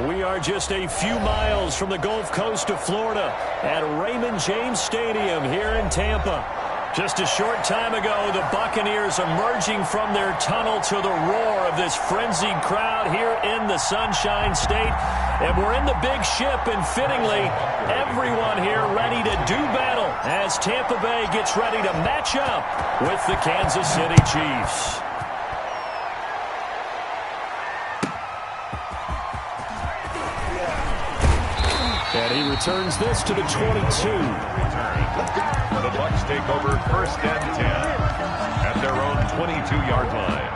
We are just a few miles from the Gulf Coast of Florida at Raymond James Stadium here in Tampa. Just a short time ago, the Buccaneers emerging from their tunnel to the roar of this frenzied crowd here in the Sunshine State. And we're in the big ship, and fittingly, everyone here ready to do battle as Tampa Bay gets ready to match up with the Kansas City Chiefs. And he returns this to the 22. The Bucs take over 1st and 10 at their own 22-yard line.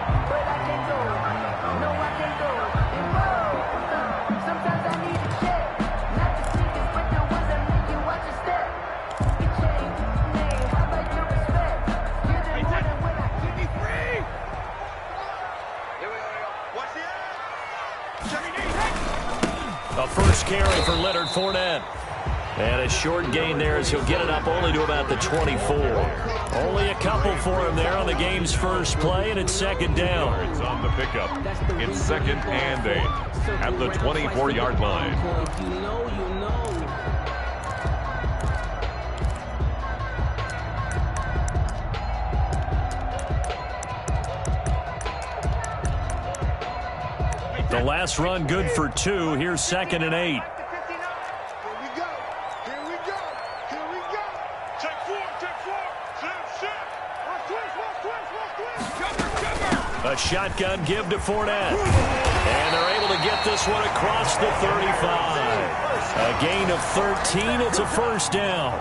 A first carry for Leonard Fournette. And a short gain there as he'll get it up only to about the 24. Only a couple for him there on the game's first play, and it's 2nd down. It's on the pickup. It's 2nd and 8 at the 24-yard line. The last run good for 2. Here's 2nd and 8. A shotgun give to Fournette. And they're able to get this one across the 35. A gain of 13. It's a first down.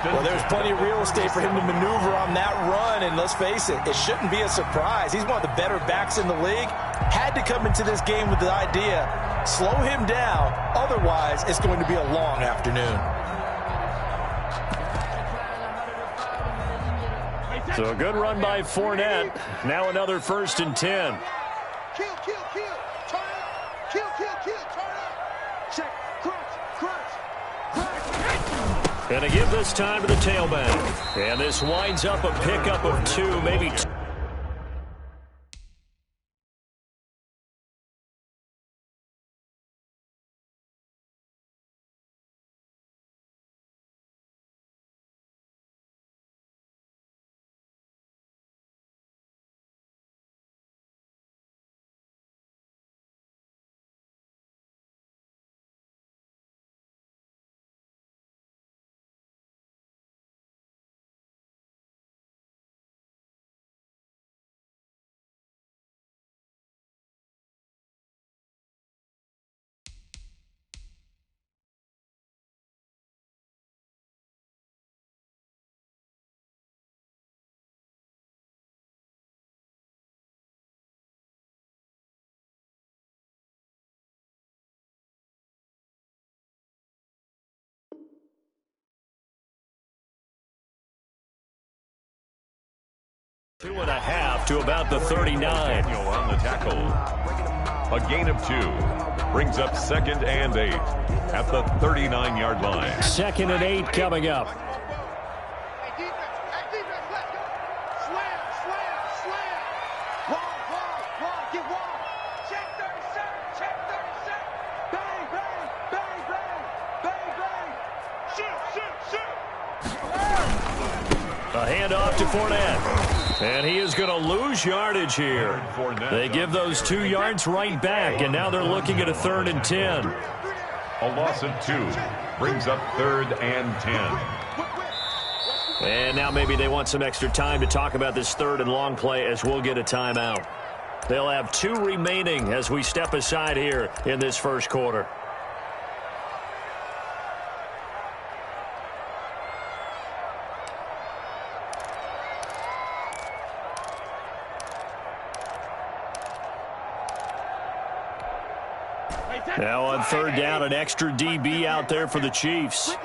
Well, there's plenty of real estate for him to maneuver on that run. And let's face it, it shouldn't be a surprise. He's one of the better backs in the league. Had to come into this game with the idea, slow him down. Otherwise, it's going to be a long afternoon. So a good run by Fournette. Now another 1st and 10. Kill, kill, kill. Turn up. Kill, kill, kill. Turn up. Check. Crunch. And to give this time to the tailback. And this winds up a pickup of 2, maybe 2. Two and a half to about the 39. Daniel on the tackle. A gain of 2 brings up 2nd and 8 at the 39-yard line. 2nd and 8 coming up. A handoff to Fournette. And he is going to lose yardage here. They give those 2 yards right back, and now they're looking at a 3rd and 10. A loss of 2 brings up 3rd and 10. And now maybe they want some extra time to talk about this 3rd and long play as we'll get a timeout. They'll have 2 remaining as we step aside here in this first quarter. Now on 3rd down, an extra DB out there for the Chiefs.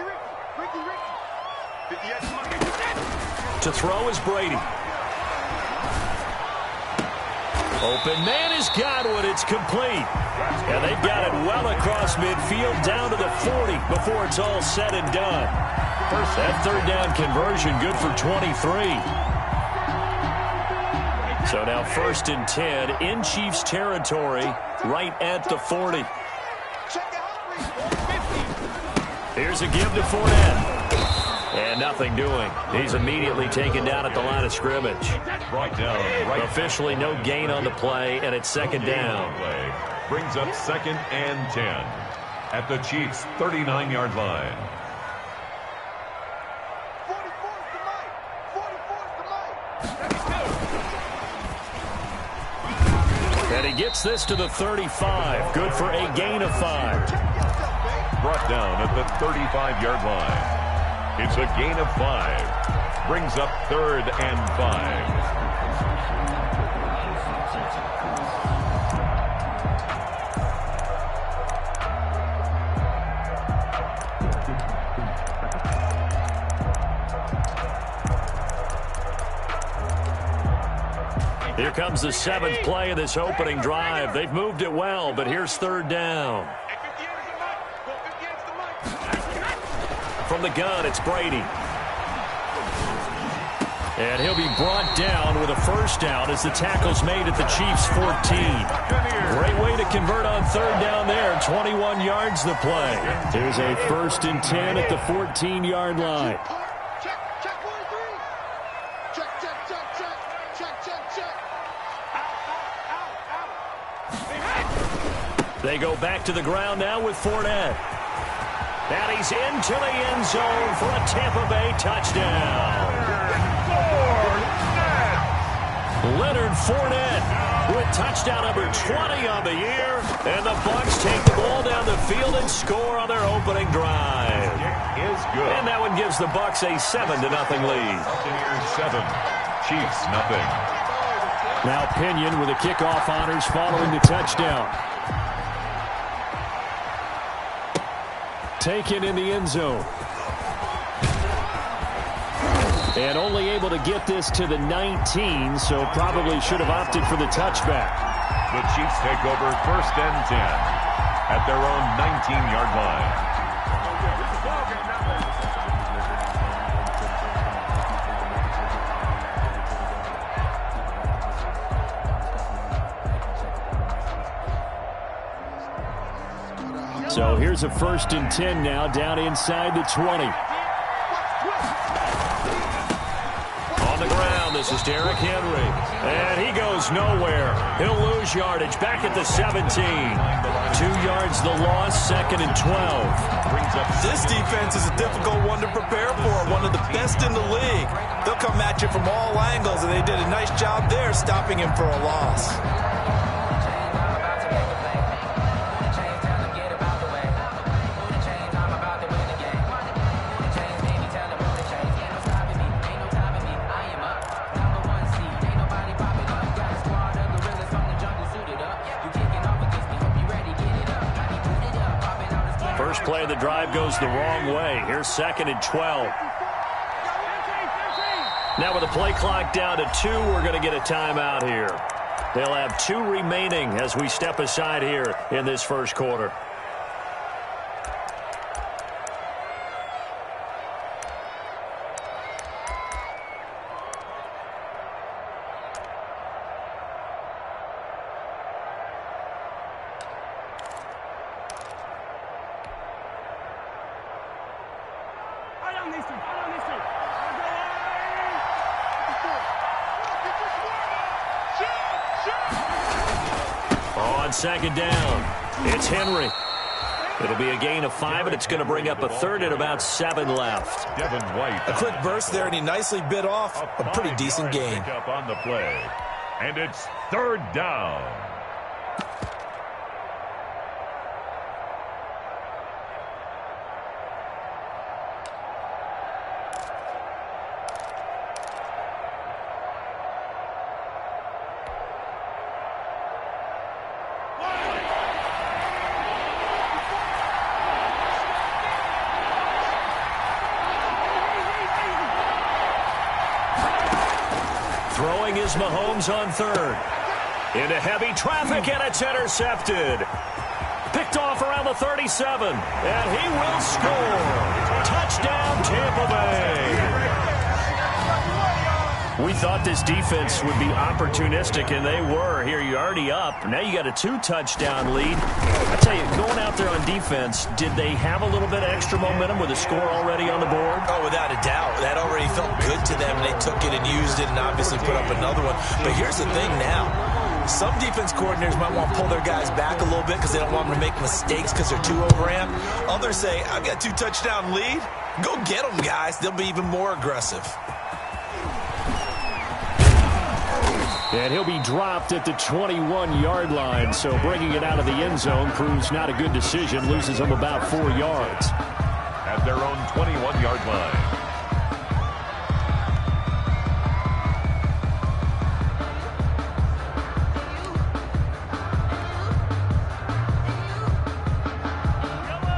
To throw is Brady. Open man is Godwin. It's complete. And they've got it well across midfield down to the 40 before it's all said and done. That 3rd down conversion good for 23. So now 1st and 10 in Chiefs territory right at the 40. Here's a give to Fournette. And nothing doing. He's immediately taken down at the line of scrimmage. Brought down. Officially no gain on the play, and it's second down. Brings up 2nd and 10 at the Chiefs' 39-yard line. 44's the mic. 44's the mic. And he gets this to the 35. Good for a gain of 5. Brought down at the 35-yard line. It's a gain of 5. Brings up 3rd and 5. Here comes the 7th play of this opening drive. They've moved it well, but here's 3rd down. From the gun, it's Brady. And he'll be brought down with a first down as the tackle's made at the Chiefs' 14. Great way to convert on 3rd down there. 21 yards the play. Here's a 1st and 10 at the 14-yard line. Check, check 1, 3. Check, check, check, check. Check, check, check. They go back to the ground now with Fournette. And he's into the end zone for a Tampa Bay touchdown. Leonard Fournette with touchdown number 20 on the year. And the Bucs take the ball down the field and score on their opening drive. Is good. And that one gives the Bucs a 7-0 lead. Buccaneers 7, Chiefs nothing. Now Pinion with the kickoff honors following the touchdown. Taken in the end zone. And only able to get this to the 19, so probably should have opted for the touchback. The Chiefs take over 1st and 10 at their own 19-yard line. So here's a 1st and 10 now down inside the 20. On the ground, this is Derrick Henry. And he goes nowhere. He'll lose yardage back at the 17. 2 yards the loss, 2nd and 12. This defense is a difficult one to prepare for, one of the best in the league. They'll come at you from all angles, and they did a nice job there stopping him for a loss. First play of the drive goes the wrong way. Here's 2nd and 12. Now with the play clock down to 2, we're going to get a timeout here. They'll have 2 remaining as we step aside here in this first quarter. On 2nd down, it's Henry. It'll be a gain of 5, and it's going to bring up a 3rd and about 7 left. Devin White. A quick burst there, and he nicely bit off a pretty decent gain. Up on the play. And it's 3rd down. Throwing is Mahomes on 3rd. Into heavy traffic, and it's intercepted. Picked off around the 37, and he will score. Touchdown, Tampa Bay. We thought this defense would be opportunistic, and they were. Here, you're already up. Now you got a 2-touchdown lead. I tell you, going out there on defense, did they have a little bit of extra momentum with a score already on the board? Oh, without a doubt. That already felt good to them, and they took it and used it and obviously put up another one. But here's the thing now. Some defense coordinators might want to pull their guys back a little bit because they don't want them to make mistakes because they're too overamped. Others say, I've got a 2-touchdown lead. Go get them, guys. They'll be even more aggressive. And he'll be dropped at the 21-yard line, so bringing it out of the end zone proves not a good decision, loses them about 4 yards. At their own 21-yard line.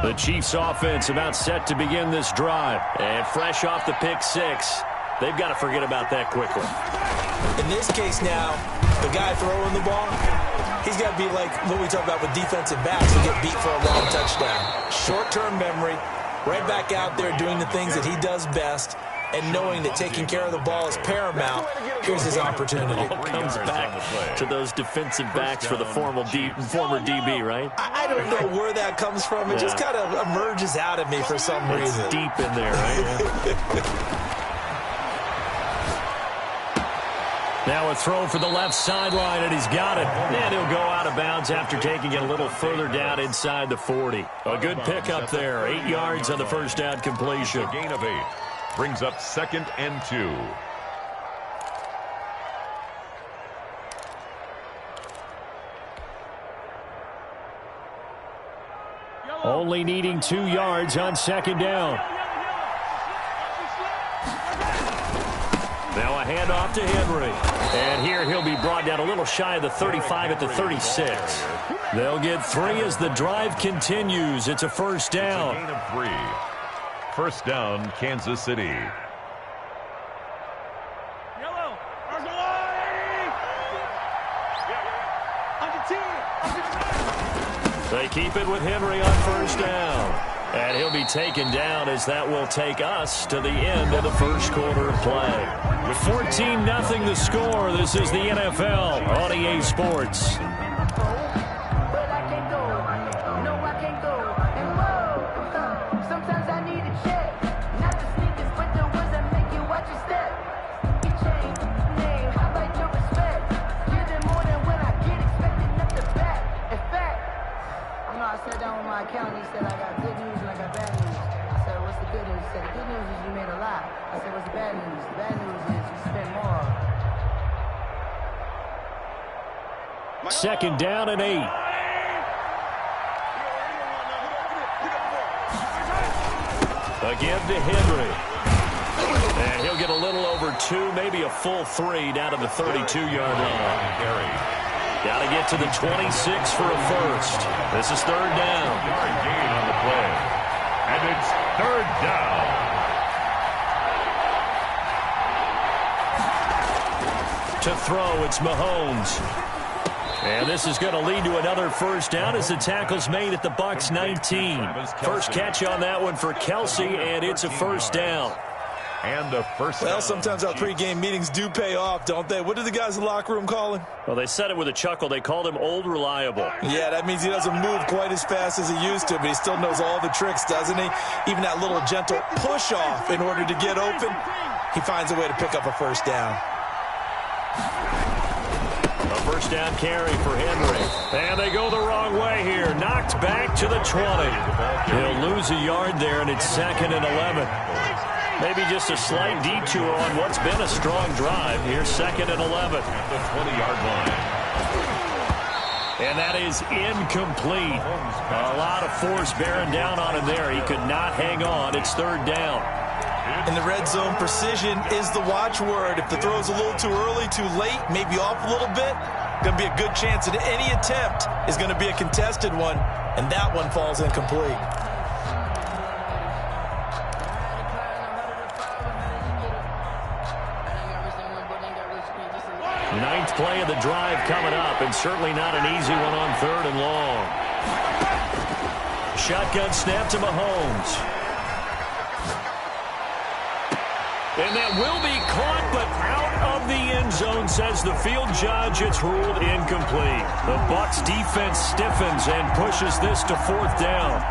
The Chiefs offense about set to begin this drive. And fresh off the pick six, they've got to forget about that quickly. In this case now, the guy throwing the ball, he's got to be like what we talk about with defensive backs who get beat for a long touchdown. Short-term memory, right back out there doing the things that he does best, and knowing that taking care of the ball is paramount. Here's his opportunity. It all comes back to those defensive backs for the former DB, right? I don't know where that comes from. It just kind of emerges out of me for some reason. It's deep in there, right? Now a throw for the left sideline, and he's got it. And he'll go out of bounds after taking it a little further down inside the 40. A good pickup there. 8 yards on the first down completion. A gain of 8. Brings up 2nd and 2. Only needing 2 yards on 2nd down. Now a handoff to Henry. And here he'll be brought down a little shy of the 35 at the 36. They'll get 3 as the drive continues. It's a first down. It's a gain of 3. First down, Kansas City. They keep it with Henry on first down. And he'll be taken down as that will take us to the end of the first quarter of play. 14-0 the score. This is the NFL on EA Sports. He said, I got good news and I got bad news. I said, what's the good news? He said, the good news is you made a lot. I said, what's the bad news? The bad news is you spent more. 2nd down and 8. Again to Henry. And he'll get a little over 2, maybe a full 3 down to the 32-yard line. Got to get to the 26 for a first. This is 3rd down. Yard gain on the play. And it's 3rd down. To throw, it's Mahomes. And this is going to lead to another first down as the tackle's made at the Bucs 19. First catch on that one for Kelsey, and it's a first down. And a first down. Well, sometimes our pregame meetings do pay off, don't they? What do the guys in the locker room call him? Well, they said it with a chuckle. They called him Old Reliable. Yeah, that means he doesn't move quite as fast as he used to, but he still knows all the tricks, doesn't he? Even that little gentle push-off in order to get open, he finds a way to pick up a first down. A first down carry for Henry. And they go the wrong way here. Knocked back to the 20. He'll lose a yard there, and it's 2nd and 11. Maybe just a slight detour on what's been a strong drive. Here's 2nd and 11. At the 20-yard line. And that is incomplete. A lot of force bearing down on him there. He could not hang on. It's 3rd down. In the red zone, precision is the watchword. If the throw's a little too early, too late, maybe off a little bit, going to be a good chance that any attempt is going to be a contested one, and that one falls incomplete. Ninth play of the drive coming up, and certainly not an easy one on 3rd and long. Shotgun snap to Mahomes. And that will be caught, but out the end zone, says the field judge. It's ruled incomplete. The Bucs defense stiffens and pushes this to 4th down.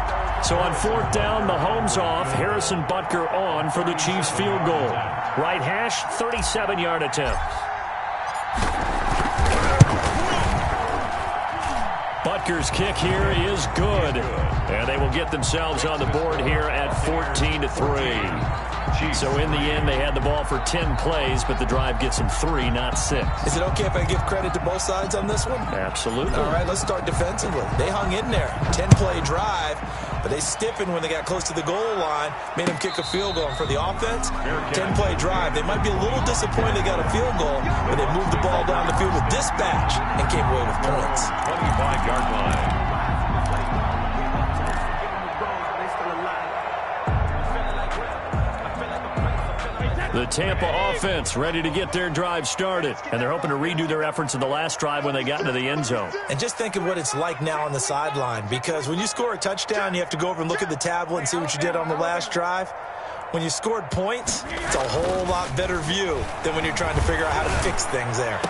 So on 4th down, Mahomes off, Harrison Butker on for the Chiefs field goal. Right hash, 37-yard attempt. Butker's kick here is good. And they will get themselves on the board here at 14-3. So in the end, they had the ball for 10 plays, but the drive gets them 3, not 6. Is it okay if I give credit to both sides on this one? Absolutely. All right, let's start defensively. They hung in there. 10-play drive, but they stiffened when they got close to the goal line, made them kick a field goal. And for the offense, 10-play drive. They might be a little disappointed they got a field goal, but they moved the ball down the field with dispatch and came away with points. 25-yard line. The Tampa offense ready to get their drive started, and they're hoping to redo their efforts in the last drive when they got into the end zone. And just think of what it's like now on the sideline, because when you score a touchdown, you have to go over and look at the tablet and see what you did on the last drive. When you scored points, it's a whole lot better view than when you're trying to figure out how to fix things there.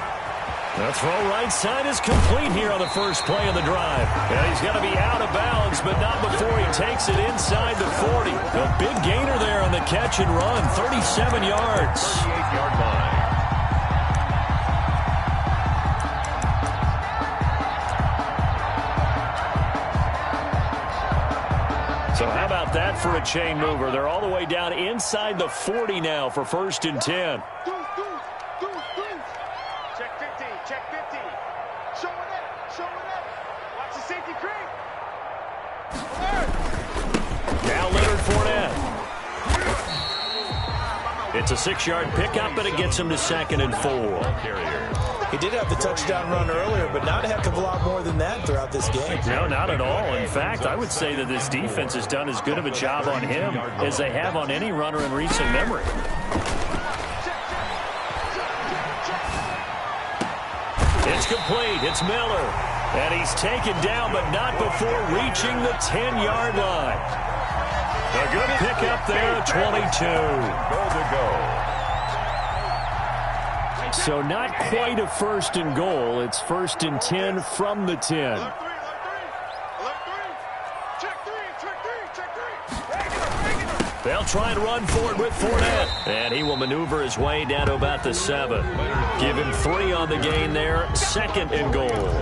The throw right side is complete here on the first play of the drive. And he's going to be out of bounds, but not before he takes it inside the 40. A big gainer there on the catch and run, 37 yards. 38-yard line. So how about that for a chain mover? They're all the way down inside the 40 now for 1st and 10. Now Leonard Fournette. It's a 6-yard pickup, but it gets him to 2nd and 4. He did have the touchdown run earlier, but not a heck of a lot more than that throughout this game. No, not at all. In fact, I would say that this defense has done as good of a job on him as they have on any runner in recent memory. It's complete. It's Miller. And he's taken down, but not before reaching the 10-yard line. A good pickup there at 22. Goal to go. So not quite a 1st and goal. It's 1st and 10 from the 10. They'll try and run forward with Fournette. And he will maneuver his way down to about the 7. Give him 3 on the gain there. 2nd and goal.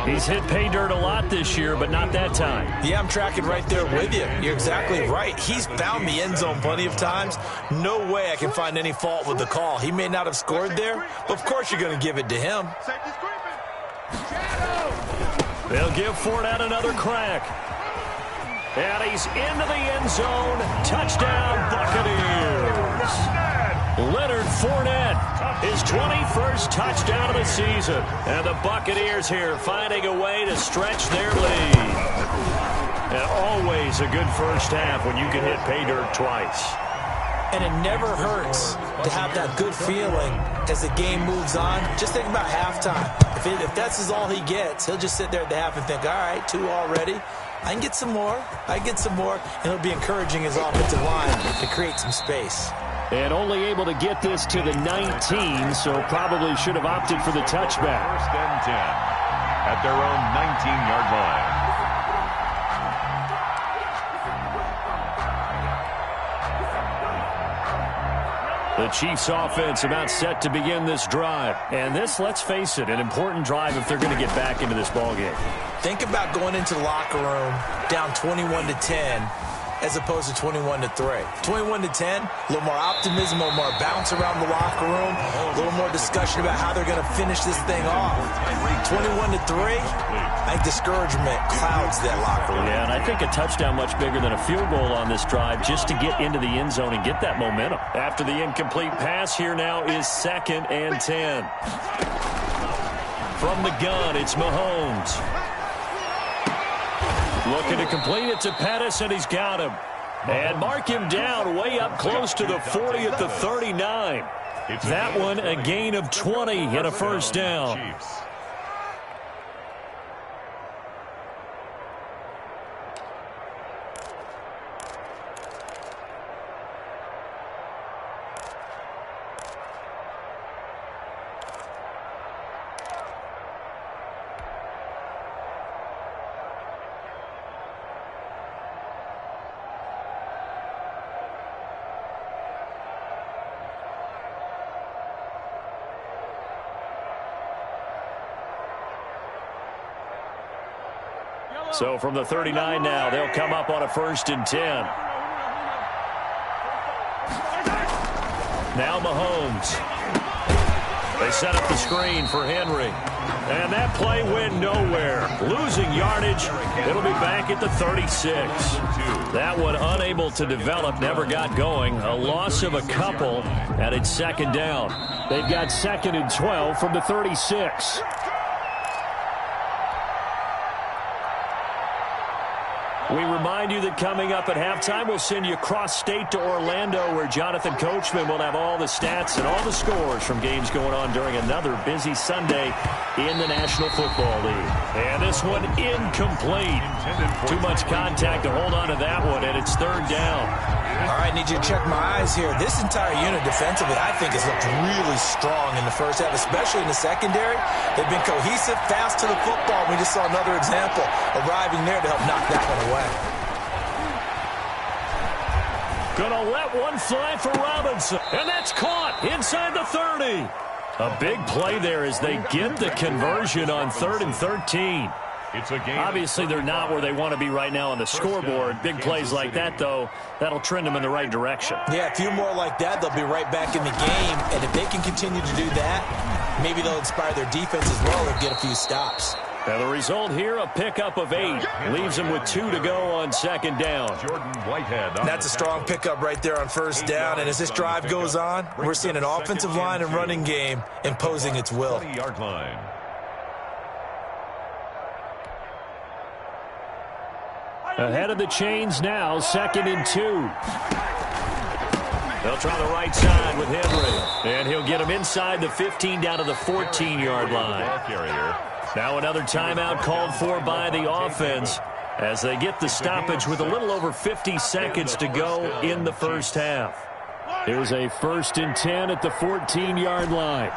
He's hit pay dirt a lot this year, but not that time. Yeah, I'm tracking right there with you. You're exactly right. He's found the end zone plenty of times. No way I can find any fault with the call. He may not have scored there, but of course you're going to give it to him. They'll give Fournette another crack. And he's into the end zone. Touchdown, Buccaneers. Leonard Fournette, his 21st touchdown of the season. And the Buccaneers here finding a way to stretch their lead. And always a good first half when you can hit pay dirt twice. And it never hurts to have that good feeling as the game moves on. Just think about halftime. If that's all he gets, he'll just sit there at the half and think, all right, 2 already. I can get some more. I get some more. And he'll be encouraging his offensive line to create some space. And only able to get this to the 19, so probably should have opted for the touchback. 1st and 10 at their own 19-yard line. The Chiefs offense about set to begin this drive. And this, let's face it, an important drive if they're going to get back into this ballgame. Think about going into the locker room down 21-10 as opposed to 21-3. 21-10, a little more optimism, a little more bounce around the locker room, a little more discussion about how they're going to finish this thing off. 21-3, I think discouragement clouds that locker room. Yeah, and I think a touchdown much bigger than a field goal on this drive just to get into the end zone and get that momentum. After the incomplete pass, here now is 2nd and 10. From the gun, it's Mahomes. Looking to complete it to Pettis, and he's got him. And mark him down way up close to the 40 at the 39. That one a gain of 20 and a first down. So from the 39 now, they'll come up on a 1st and 10. Now Mahomes. They set up the screen for Henry. And that play went nowhere. Losing yardage. It'll be back at the 36. That one unable to develop, never got going. A loss of a couple, and it's 2nd down. They've got 2nd and 12 from the 36. We remind you that coming up at halftime, we'll send you cross-state to Orlando, where Jonathan Coachman will have all the stats and all the scores from games going on during another busy Sunday in the National Football League. And this one incomplete. Too much contact to hold on to that one, and it's 3rd down. All right, need you to check my eyes here. This entire unit defensively, I think, has looked really strong in the first half, especially in the secondary. They've been cohesive, fast to the football. We just saw another example arriving there to help knock that one away. Gonna let one fly for Robinson, and that's caught inside the 30. A big play there as they get the conversion on 3rd and 13. It's a game. Obviously, they're not where they want to be right now on the scoreboard. Big plays like that, though, that'll trend them in the right direction. Yeah, a few more like that, they'll be right back in the game. And if they can continue to do that, maybe they'll inspire their defense as well and get a few stops. And the result here, a pickup of 8. Leaves them with 2 to go on 2nd down. Jordan Whitehead. That's a strong pickup right there on 1st down. And as this drive goes on, we're seeing an offensive line and running game imposing its will. 20-yard line. Ahead of the chains now, 2nd and 2. They'll try the right side with Henry. And he'll get him inside the 15 down to the 14-yard line. Now another timeout called for by the offense as they get the stoppage with a little over 50 seconds to go in the first half. Here's a 1st and 10 at the 14-yard line.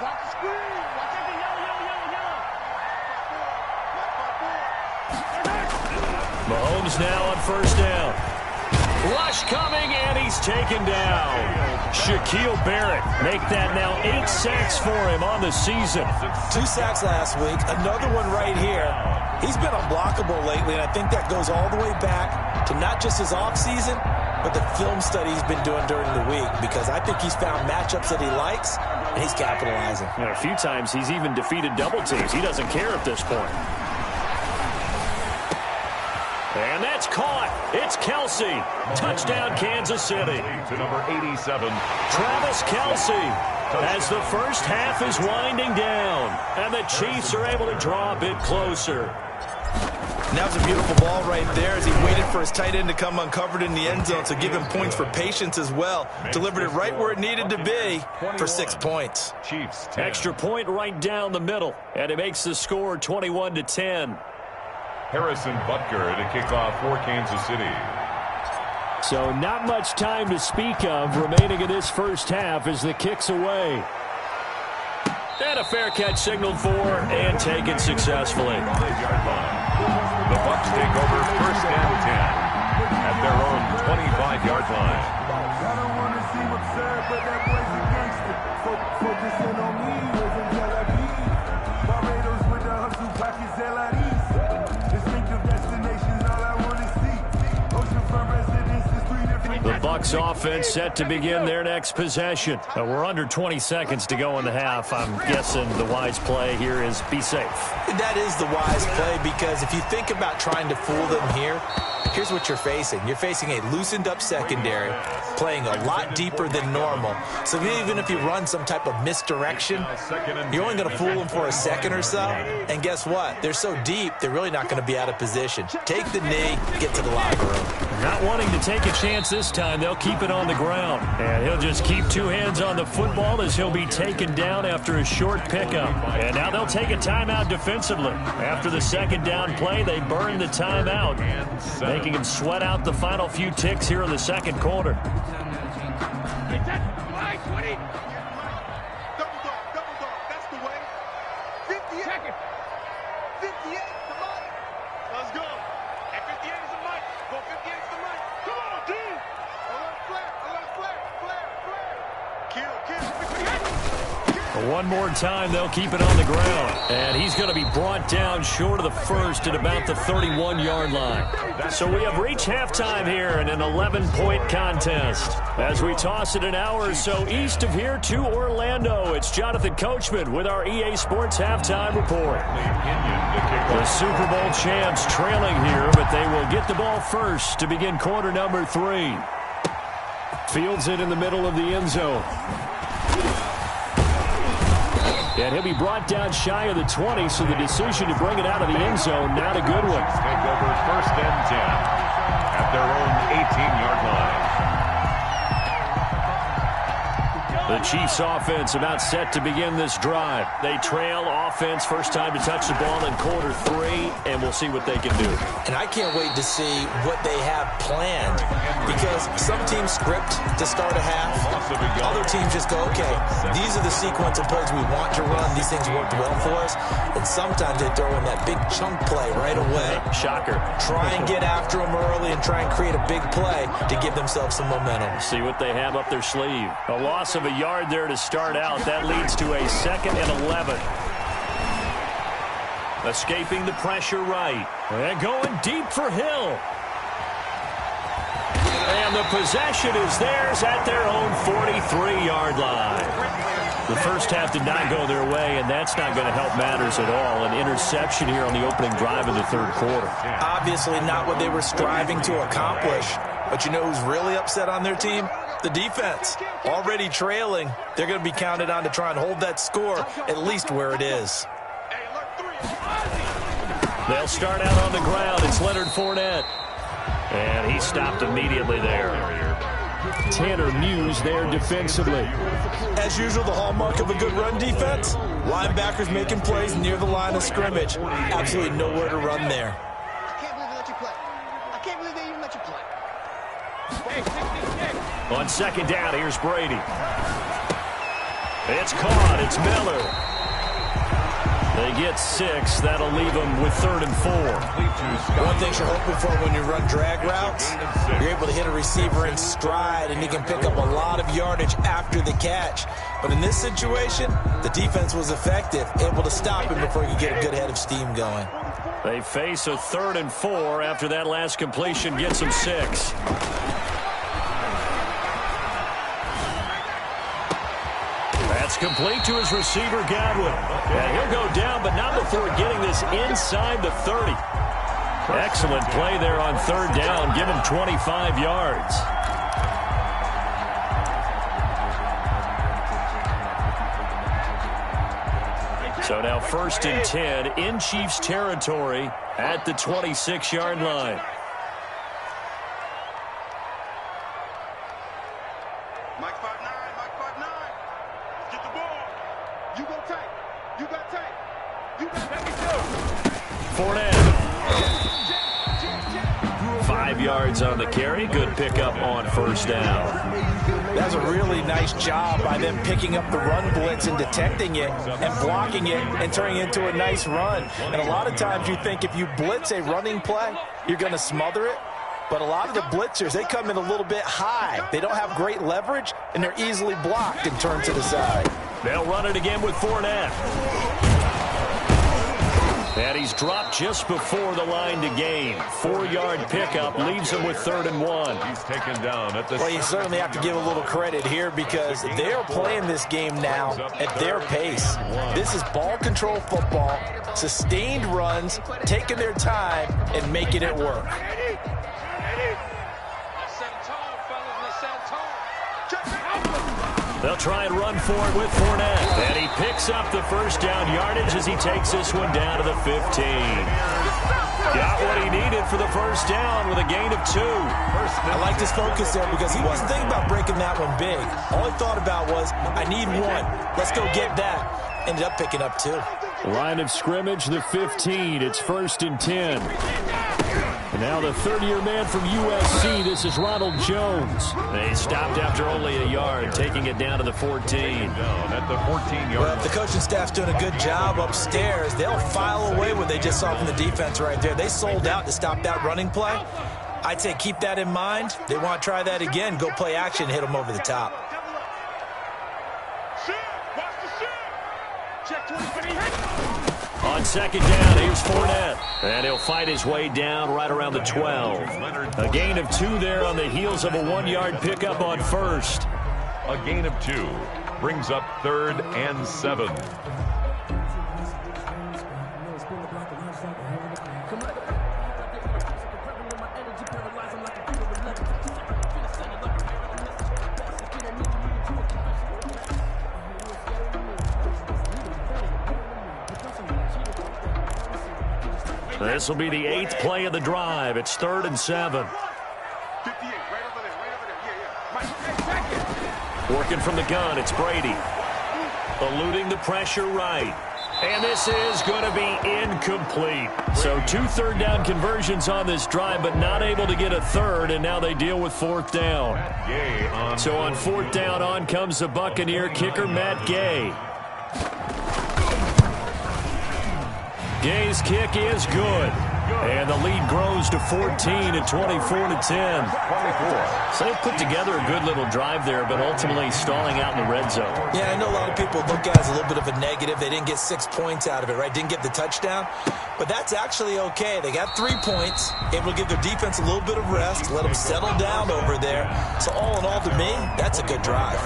Mahomes now on 1st down. Rush coming, and he's taken down. Shaquille Barrett make that now 8 sacks for him on the season. 2 sacks last week, another one right here. He's been unblockable lately, and I think that goes all the way back to not just his offseason, but the film study he's been doing during the week, because I think he's found matchups that he likes, and he's capitalizing. And a few times he's even defeated double teams. He doesn't care at this point. And that's caught. It's Kelsey. Touchdown, Kansas City. To number 87. Travis Kelsey as the first half is winding down. And the Chiefs are able to draw a bit closer. And that was a beautiful ball right there as he waited for his tight end to come uncovered in the end zone. So give him points for patience as well. Delivered it right where it needed to be for 6 points. Chiefs 10. Extra point right down the middle. And it makes the score 21-10. Harrison Butker to kick off for Kansas City. So not much time to speak of remaining in this first half as the kick's away. And a fair catch signaled for and taken successfully. The Bucs take over 1st and 10 at their own 25-yard line. I don't want to seem absurd, but that boy's a gangster. Focusing on me, living Tel Aviv. Barbados with the hustle pockets, LIDs. Distinctive destinations, all I want to see. Oceanfront residences, 3 different... The Bucs offense set to begin their next possession. We're under 20 seconds to go in the half. I'm guessing the wise play here is be safe. That is the wise play, because if you think about trying to fool them here, here's what you're facing. You're facing a loosened up secondary, playing a lot deeper than normal. So even if you run some type of misdirection, you're only going to fool them for a second or so. And guess what? They're so deep, they're really not going to be out of position. Take the knee, get to the locker room. Not wanting to take a chance this time, they'll keep it on the ground. And he'll just keep 2 hands on the football as he'll be taken down after a short pickup. And now they'll take a timeout defensively. After the 2nd down play, they burn the timeout, making him sweat out the final few ticks here in the 2nd quarter. Double dog, that's the way. 58. 58 is the money. Let's go. At 58 is the money. Go 58 is the money. Come on, dude. A little flare. Kill. One more time, they'll keep it on the ground. And he's going to be brought down short of the first at about the 31-yard line. So we have reached halftime here in an 11-point contest. As we toss it an hour or so east of here to Orlando, it's Jonathan Coachman with our EA Sports Halftime Report. The Super Bowl champs trailing here, but they will get the ball first to begin quarter number 3. Fields it in the middle of the end zone. And he'll be brought down shy of the 20, so the decision to bring it out of the end zone, not a good one. Take over first and 10 at their own 18-yard line. The Chiefs offense about set to begin this drive. They trail offense, first time to touch the ball in quarter 3, and we'll see what they can do. And I can't wait to see what they have planned, because some teams script to start a half. Other teams just go, okay, these are the sequence of plays we want to run. These things worked well for us. And sometimes they throw in that big chunk play right away. Shocker. Try and get after them early and try and create a big play to give themselves some momentum. See what they have up their sleeve. A loss of a yard there to start out. That leads to a 2nd and 11. Escaping the pressure right. And going deep for Hill. And the possession is theirs at their own 43-yard line. The first half did not go their way, and that's not going to help matters at all. An interception here on the opening drive of the third quarter. Obviously not what they were striving to accomplish. But you know who's really upset on their team? The defense. Already trailing. They're going to be counted on to try and hold that score at least where it is. They'll start out on the ground. It's Leonard Fournette. And he stopped immediately there. Tanner Muse there defensively. As usual, the hallmark of a good run defense, linebackers making plays near the line of scrimmage. Absolutely nowhere to run there. I can't believe they let you play. I can't believe they even let you play. On second down, here's Brady. It's caught. It's Miller. They get 6. That'll leave them with 3rd and 4. One thing you're hoping for when you run drag routes, you're able to hit a receiver in stride, and he can pick up a lot of yardage after the catch. But in this situation, the defense was effective, able to stop him before he could get a good head of steam going. They face a 3rd and 4 after that last completion gets them 6. That's complete to his receiver, Godwin. And he'll go down, but not before getting this inside the 30. Excellent play there on 3rd down. Give him 25 yards. So now 1st and 10 in Chiefs territory at the 26-yard line. Mike 5'9", Mike 5'9". Get the ball. You go tight. You got tight. You got tight. Fournette. 5 yards on the carry. Good pickup on 1st down. That's a really nice job by them picking up the run blitz and detecting it and blocking it and turning it into a nice run. And a lot of times you think if you blitz a running play, you're going to smother it. But a lot of the blitzers, they come in a little bit high. They don't have great leverage, and they're easily blocked and turned to the side. They'll run it again with Fournette. And he's dropped just before the line to gain. 4-yard pickup leaves him with 3rd and 1. He's taken down at the... Well, you certainly have to give a little credit here because they're playing this game now at their pace. This is ball control football, sustained runs, taking their time, and making it work. They'll try and run for it with Fournette. And he picks up the 1st down yardage as he takes this one down to the 15. Got what he needed for the 1st down with a gain of 2. I like his focus there because he wasn't thinking about breaking that one big. All he thought about was, I need 1. Let's go get that. Ended up picking up 2. Line of scrimmage, the 15. It's 1st and 10. And now the 3rd-year man from USC, this is Ronald Jones. They stopped after only a yard, taking it down to the 14. Down at the 14-yard Well, if the coaching staff's doing a good job upstairs, they'll file away what they just saw from the defense right there. They sold out to stop that running play. I'd say keep that in mind. They want to try that again. Go play action and hit them over the top. Watch the shit. Check 20. On second down, here's Fournette. And he'll fight his way down right around the 12. A gain of 2 there on the heels of a 1-yard pickup on first. A gain of 2 brings up 3rd and 7. This will be the 8th play of the drive. It's 3rd and 7. 58, right over there, Yeah. Working from the gun, it's Brady. Eluding the pressure right. And this is going to be incomplete. So 2 third-down conversions on this drive, but not able to get a third, and now they deal with 4th down. So on 4th down, on comes the Buccaneer kicker, Matt Gay. Gay's kick is good. And the lead grows to 14 at 24-10. So they put together a good little drive there, but ultimately stalling out in the red zone. Yeah, I know a lot of people look at it as a little bit of a negative. They didn't get 6 points out of it, right? Didn't get the touchdown. But that's actually okay. They got 3 points. Able to give their defense a little bit of rest, let them settle down over there. So all in all, to me, that's a good drive.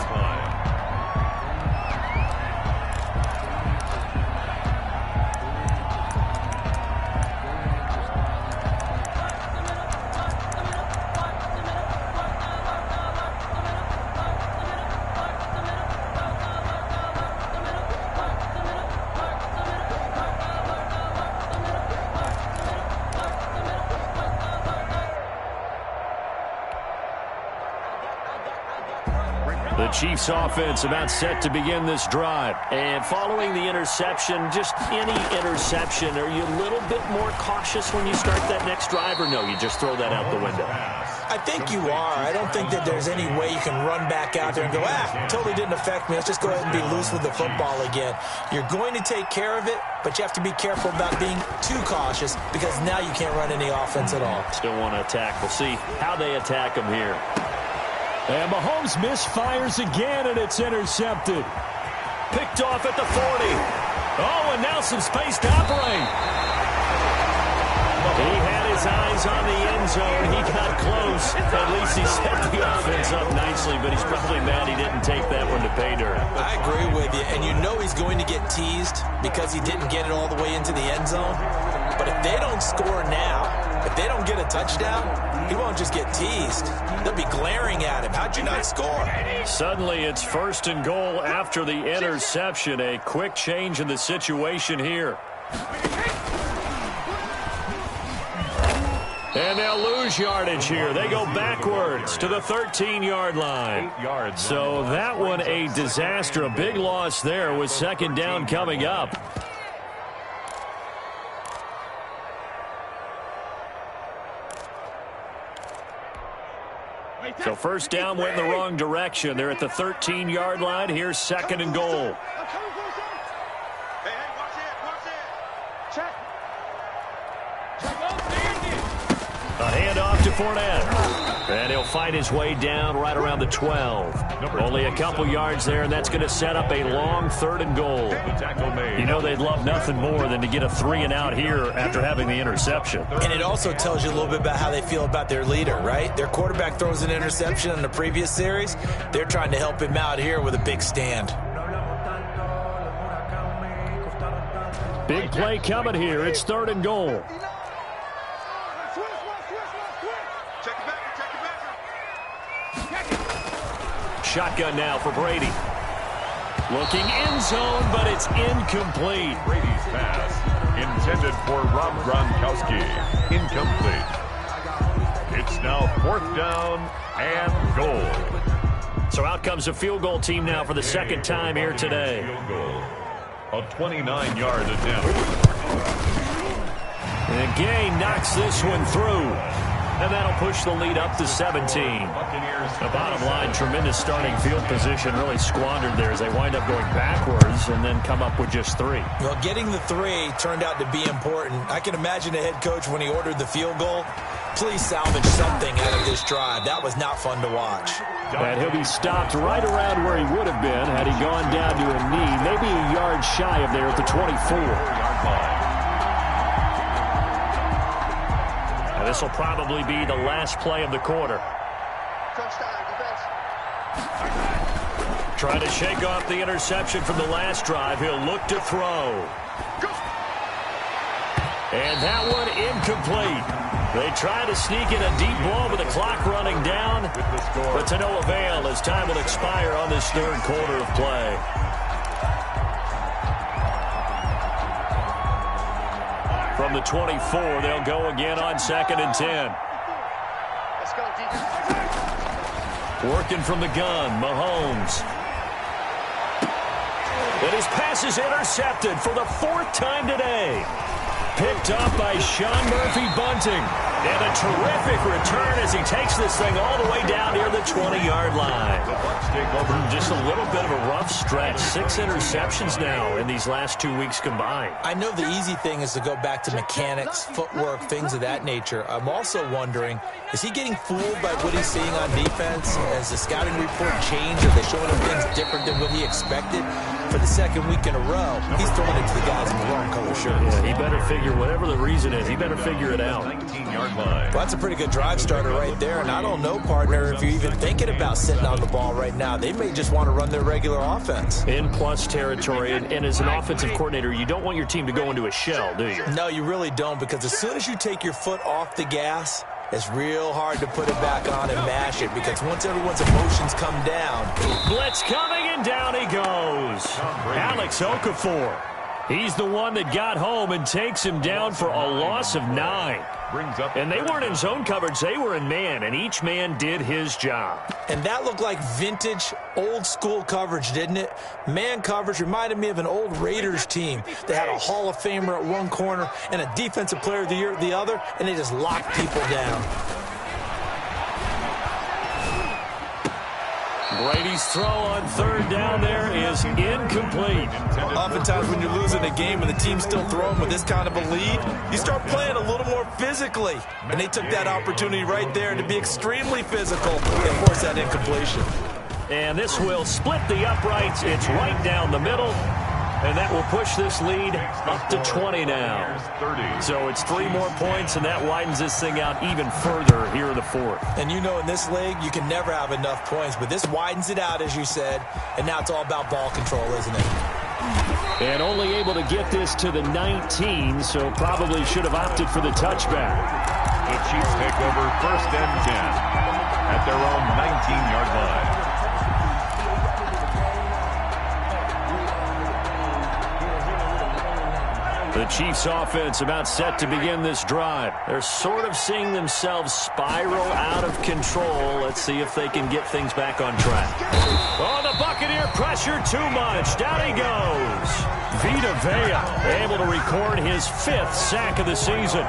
The Chiefs offense about set to begin this drive. And following the interception, just any interception, are you a little bit more cautious when you start that next drive, or no, you just throw that out the window? I think you are. I don't think that there's any way you can run back out there and go, totally didn't affect me. Let's just go ahead and be loose with the football again. You're going to take care of it, but you have to be careful about being too cautious because now you can't run any offense at all. Still want to attack. We'll see how they attack them here. And Mahomes misfires again, and it's intercepted. Picked off at the 40. Oh, and now some space to operate. He had his eyes on the end zone. He got close. At least he set the offense up nicely, but he's probably mad he didn't take that one to pay dirt. I agree with you, and you know he's going to get teased because he didn't get it all the way into the end zone. But if they don't score now, if they don't get a touchdown, he won't just get teased. They'll be glaring at him. How'd you not score? Suddenly, it's 1st and goal after the interception. A quick change in the situation here. And they'll lose yardage here. They go backwards to the 13-yard line. So that one a disaster. A big loss there with 2nd down coming up. So 1st down went in the wrong direction. They're at the 13-yard line. Here's 2nd and goal. Hey, watch it. Check. A handoff to Fournette. And he'll fight his way down right around the 12. Only a couple yards there, and that's going to set up a long 3rd and goal. You know they'd love nothing more than to get a 3-and-out here after having the interception. And it also tells you a little bit about how they feel about their leader, right? Their quarterback throws an interception in the previous series. They're trying to help him out here with a big stand. Big play coming here. It's 3rd and goal. Shotgun now for Brady. Looking end zone, but it's incomplete. Brady's pass intended for Rob Gronkowski. Incomplete. It's now 4th down and goal. So out comes a field goal team now for the 2nd time here today. A 29-yard attempt. And Gay knocks this one through. And that'll push the lead up to 17. The bottom line, tremendous starting field position, really squandered there as they wind up going backwards and then come up with just 3. Well, getting the 3 turned out to be important. I can imagine the head coach when he ordered the field goal. Please salvage something out of this drive. That was not fun to watch. And he'll be stopped right around where he would have been had he gone down to a knee, maybe a yard shy of there at the 24. And this will probably be the last play of the quarter. Trying to shake off the interception from the last drive. He'll look to throw. And that one incomplete. They try to sneak in a deep ball with the clock running down, but to no avail as time will expire on this third quarter of play. From the 24, they'll go again on 2nd and 10. Let's go, defense. Working from the gun, Mahomes. And his pass is intercepted for the 4th time today. Picked up by Sean Murphy-Bunting. And a terrific return as he takes this thing all the way down near the 20-yard line. Just a little bit of a rough stretch. 6 interceptions now in these last 2 weeks combined. I know the easy thing is to go back to mechanics, footwork, things of that nature. I'm also wondering, is he getting fooled by what he's seeing on defense? Has the scouting report changed? Are they showing him things different than what he expected? For the 2nd week in a row, he's throwing it to the guys in the wrong color shirts. Yeah, he better figure, whatever the reason is, he better figure it out. 19-yard line. Well, that's a pretty good drive starter right there, and I don't know, partner, if you're even thinking about sitting on the ball right now. They may just want to run their regular offense. In plus territory, and as an offensive coordinator, you don't want your team to go into a shell, do you? No, you really don't, because as soon as you take your foot off the gas, it's real hard to put it back on and mash it, because once everyone's emotions come down. Blitz coming, and down he goes. Alex Okafor. He's the one that got home and takes him down for a loss of 9. And they weren't in zone coverage. They were in man, and each man did his job. And that looked like vintage, old-school coverage, didn't it? Man coverage reminded me of an old Raiders team. They had a Hall of Famer at one corner and a Defensive Player of the Year at the other, and they just locked people down. Brady's throw on 3rd down there is incomplete. Oftentimes when you're losing a game and the team's still throwing with this kind of a lead, you start playing a little more physically. And they took that opportunity right there to be extremely physical and force that incompletion. And this will split the uprights. It's right down the middle. And that will push this lead up to 20 now. So it's 3 more points, and that widens this thing out even further here in the 4th. And you know in this league, you can never have enough points, but this widens it out, as you said, and now it's all about ball control, isn't it? And only able to get this to the 19, so probably should have opted for the touchback. The Chiefs take over 1st and 10 at their own 19-yard line. The Chiefs offense about set to begin this drive. They're sort of seeing themselves spiral out of control. Let's see if they can get things back on track. Oh, the Buccaneer pressure too much. Down he goes. Vita Vea able to record his 5th sack of the season.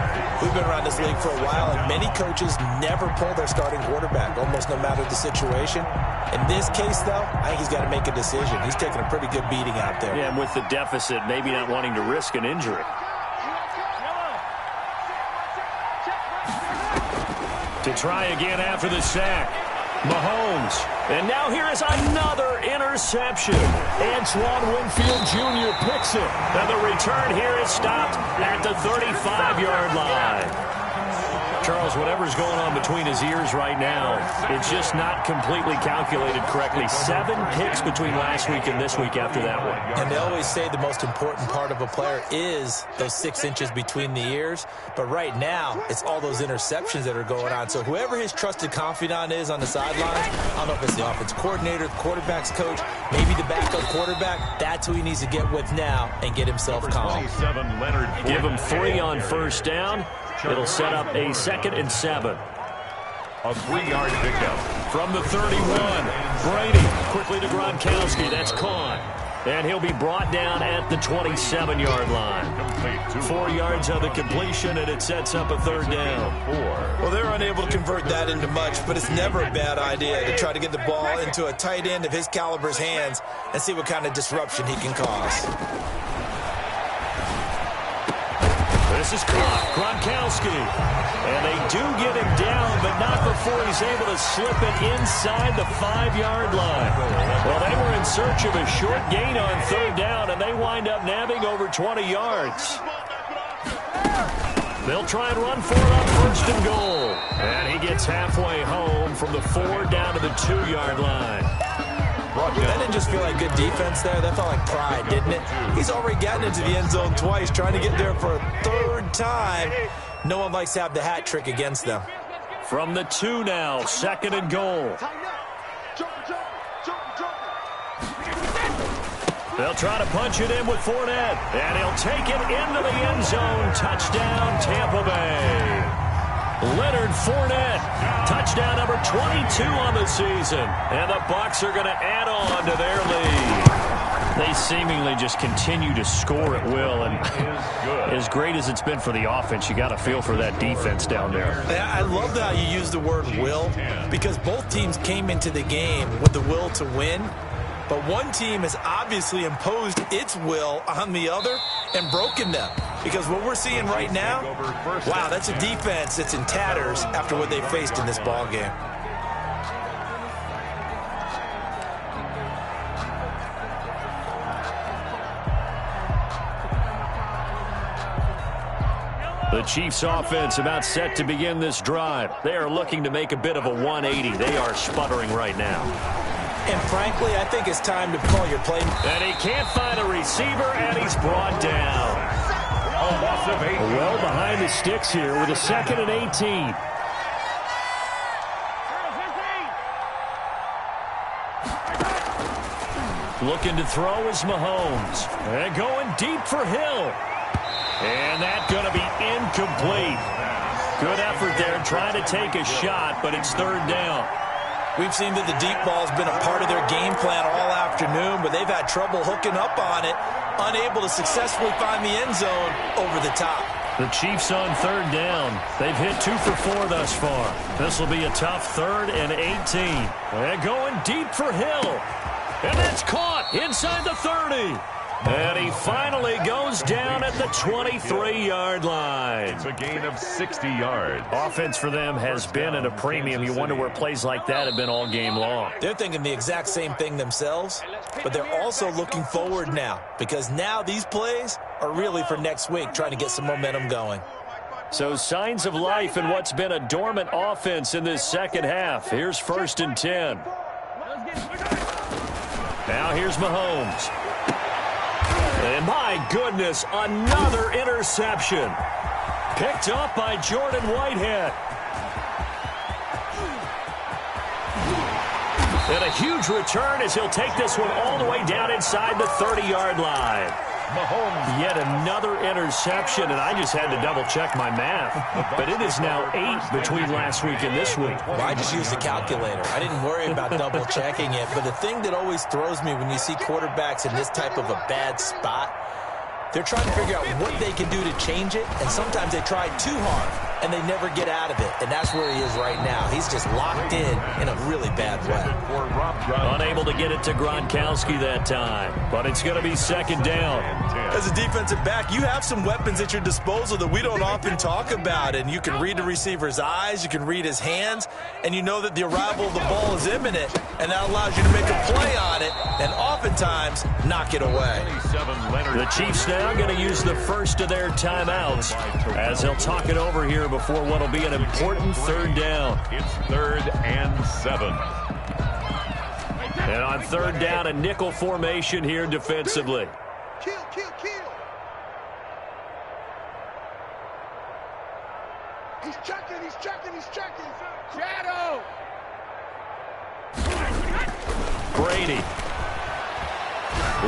We've been around this league for a while, and many coaches never pull their starting quarterback, almost no matter the situation. In this case, though, I think he's got to make a decision. He's taking a pretty good beating out there. Yeah, and with the deficit, maybe not wanting to risk an injury. To try again after the sack. Mahomes. And now here is another interception. Antoine Winfield Jr. picks it. And the return here is stopped at the 35-yard line. Charles, whatever's going on between his ears right now, it's just not completely calculated correctly. 7 picks between last week and this week after that one. And they always say the most important part of a player is those 6 inches between the ears. But right now, it's all those interceptions that are going on. So whoever his trusted confidant is on the sidelines, I don't know if it's the offense coordinator, the quarterback's coach, maybe the backup quarterback, that's who he needs to get with now and get himself calm. Give him 3 on 1st down. It'll set up a 2nd and 7. A 3-yard pickup. From the 31, Brady quickly to Gronkowski. That's caught. And he'll be brought down at the 27-yard line. 4 yards of the completion, and it sets up a 3rd down. Well, they're unable to convert that into much, but it's never a bad idea to try to get the ball into a tight end of his caliber's hands and see what kind of disruption he can cause. This is caught. Gronkowski. And they do get him down, but not before he's able to slip it inside the 5-yard line. Well, they were in search of a short gain on third down, and they wind up nabbing over 20 yards. They'll try and run for it on first and goal. And he gets halfway home from the 4 down to the 2-yard line. That didn't just feel like good defense there. That felt like pride, didn't it? He's already gotten into the end zone twice, trying to get there for a third time. No one likes to have the hat trick against them. From the 2 now, 2nd and goal. They'll try to punch it in with Fournette, and he'll take it into the end zone. Touchdown, Tampa Bay. Leonard Fournette, touchdown number 22 on the season. And the Bucs are going to add on to their lead. They seemingly just continue to score at will. And as great as it's been for the offense, you got to feel for that defense down there. I love how you use the word will, because both teams came into the game with the will to win. But one team has obviously imposed its will on the other and broken them. Because what we're seeing right now, wow, that's a defense that's in tatters after what they faced in this ball game. The Chiefs offense about set to begin this drive. They are looking to make a bit of a 180. They are sputtering right now. And frankly, I think it's time to call your play. And he can't find a receiver, and he's brought down. A loss of 8. Well behind the sticks here with a 2nd and 18. Looking to throw is Mahomes. And going deep for Hill. And that's going to be incomplete. Good effort there trying to take a shot, but it's 3rd down. We've seen that the deep ball's been a part of their game plan all afternoon, but they've had trouble hooking up on it, unable to successfully find the end zone over the top. The Chiefs on 3rd down. They've hit 2 for 4 thus far. This will be a tough 3rd and 18. They're going deep for Hill. And that's caught inside the 30. And he finally goes down at the 23-yard line. It's a gain of 60 yards. Offense for them has been at a premium. You wonder where plays like that have been all game long. They're thinking the exact same thing themselves, but they're also looking forward now, because now these plays are really for next week, trying to get some momentum going. So signs of life in what's been a dormant offense in this second half. Here's 1st and 10. Now here's Mahomes. And my goodness, another interception. Picked up by Jordan Whitehead. And a huge return as he'll take this one all the way down inside the 30-yard line. Mahomes, yet another interception, and I just had to double-check my math. But it is now 8 between last week and this week. Well, I just used the calculator. I didn't worry about double-checking it. But the thing that always throws me when you see quarterbacks in this type of a bad spot, they're trying to figure out what they can do to change it, and sometimes they try too hard, and they never get out of it. And that's where he is right now. He's just locked in a really bad way. Unable to get it to Gronkowski that time, but it's going to be 2nd down. As a defensive back, you have some weapons at your disposal that we don't often talk about, and you can read the receiver's eyes, you can read his hands, and you know that the arrival of the ball is imminent, and that allows you to make a play on it, and oftentimes knock it away. The Chiefs now going to use the first of their timeouts as they'll talk it over here before what will be an important 3rd down. It's 3rd and 7. And on 3rd down, a nickel formation here defensively. Kill, kill, kill. He's checking, he's checking, he's checking. Shadow. Brady.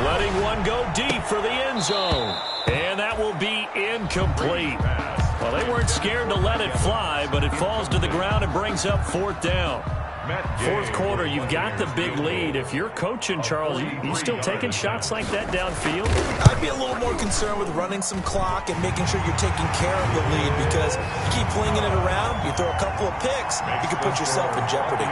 Letting one go deep for the end zone. And that will be incomplete. Well, they weren't scared to let it fly, but it falls to the ground and brings up 4th down. Fourth quarter, you've got the big lead. If you're coaching, Charles, you still taking shots like that downfield? I'd be a little more concerned with running some clock and making sure you're taking care of the lead, because you keep flinging it around, you throw a couple of picks, you can put yourself in jeopardy.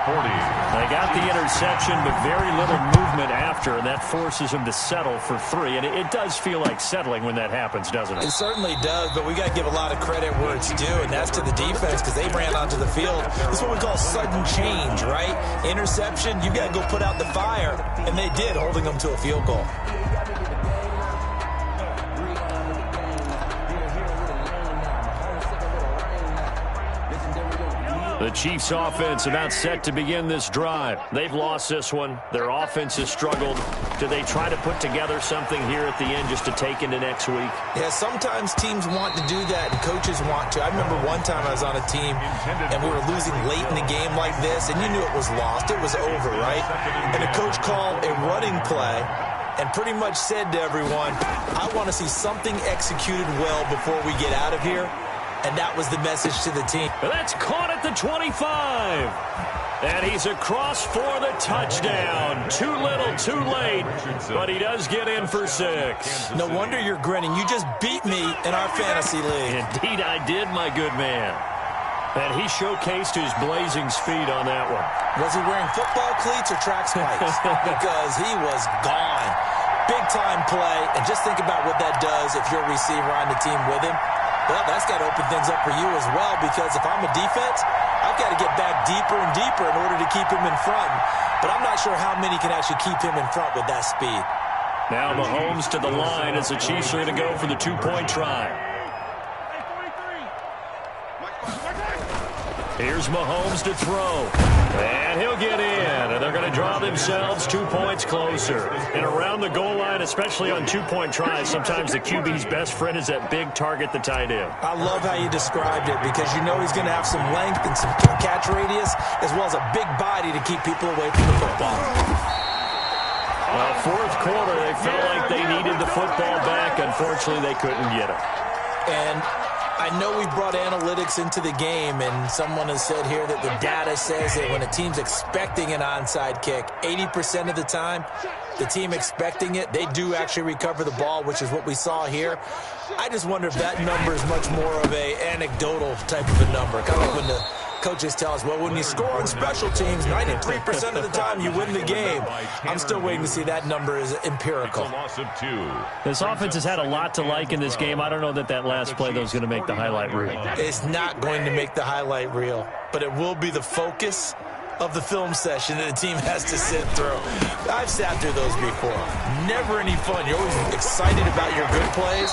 40. They got the interception, but very little movement after, and that forces him to settle for 3. And it does feel like settling when that happens, doesn't it? It certainly does, but we got to give a lot of credit where it's due, and that's to the defense, because they ran onto the field. This is what we call sudden change, right? Interception, you got to go put out the fire, and they did, holding them to a field goal. The Chiefs' offense about set to begin this drive. They've lost this one. Their offense has struggled. Do they try to put together something here at the end just to take into next week? Yeah, sometimes teams want to do that and coaches want to. I remember one time I was on a team and we were losing late in the game like this, and you knew it was lost. It was over, right? And the coach called a running play and pretty much said to everyone, I want to see something executed well before we get out of here. And that was the message to the team. That's caught at the 25. And he's across for the touchdown. Too little, too late. But he does get in for 6. No wonder you're grinning. You just beat me in our fantasy league. Indeed I did, my good man. And he showcased his blazing speed on that one. Was he wearing football cleats or track spikes? Because he was gone. Big-time play. And just think about what that does if you're a receiver on the team with him. Well, that's got to open things up for you as well, because if I'm a defense, I've got to get back deeper and deeper in order to keep him in front. But I'm not sure how many can actually keep him in front with that speed. Now Mahomes to the line as the Chiefs are going to go for the 2-point try. Here's Mahomes to throw. And he'll get in. And they're going to draw themselves 2 points closer. And around the goal line, especially on 2-point tries, sometimes the QB's best friend is that big target, the tight end. I love how you described it, because you know he's going to have some length and some catch radius, as well as a big body to keep people away from the football. Well, fourth quarter, they felt like they needed the football back. Unfortunately, they couldn't get it. And I know we brought analytics into the game, and someone has said here that the data says that when a team's expecting an onside kick, 80% of the time, the team expecting it, they do actually recover the ball, which is what we saw here. I just wonder if that number is much more of a anecdotal type of a number, kind of like when the coaches tell us, well, when you score on special teams, 93% of the time you win the game. I'm still waiting to see that number is empirical. This offense has had a lot to like in this game. I don't know that last play, though, is going to make the highlight reel. It's not going to make the highlight reel, but it will be the focus of the film session that the team has to sit through. I've sat through those before. Never any fun. You're always excited about your good plays,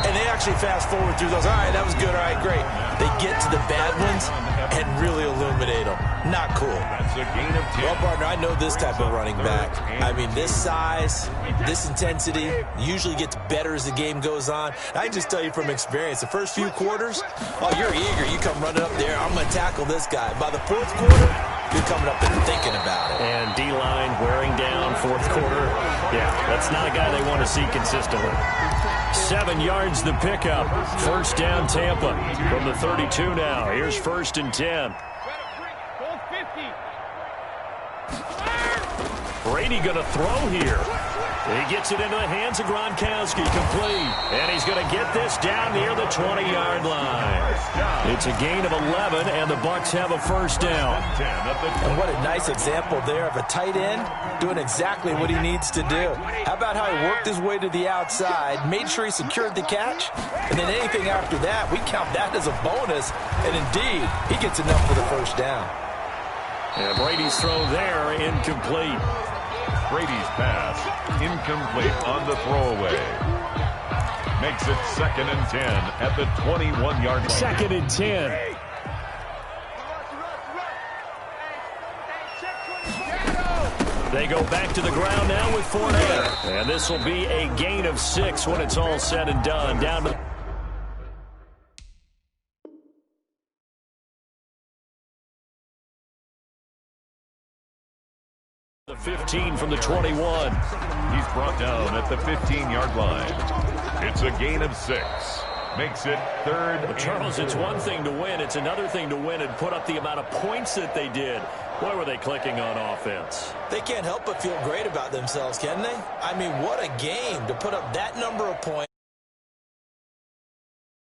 and they actually fast forward through those. All right, that was good. All right, great. They get to the bad ones and really illuminate them. Not cool. That's a gain of 10. Well, partner, I know this type of running back. I mean, this size, this intensity usually gets better as the game goes on. I can just tell you from experience, the first few quarters, oh, you're eager. You come running up there. I'm going to tackle this guy. By the fourth quarter, you're coming up and thinking about it. And D-line wearing down fourth quarter. Yeah, that's not a guy they want to see consistently. 7 yards the pickup. First down Tampa from the 32 now. Here's 1st and 10. Brady going to throw here. He gets it into the hands of Gronkowski, complete. And he's going to get this down near the 20-yard line. It's a gain of 11, and the Bucs have a first down. And what a nice example there of a tight end doing exactly what he needs to do. How about how he worked his way to the outside, made sure he secured the catch, and then anything after that, we count that as a bonus. And indeed, he gets enough for the first down. And Brady's throw there, incomplete. Brady's pass, incomplete on the throwaway. Makes it 2nd and 10 at the 21-yard line. 2nd and 10. They go back to the ground now with Fournette. And this will be a gain of 6 when it's all said and done. Down to the 15 from the 21. He's brought down at the 15-yard line. It's a gain of 6. makes it third. Well, Charles, it's one thing to win. It's another thing to win and put up the amount of points that they did. Boy, were they clicking on offense. They can't help but feel great about themselves, can they? I mean, what a game to put up that number of points.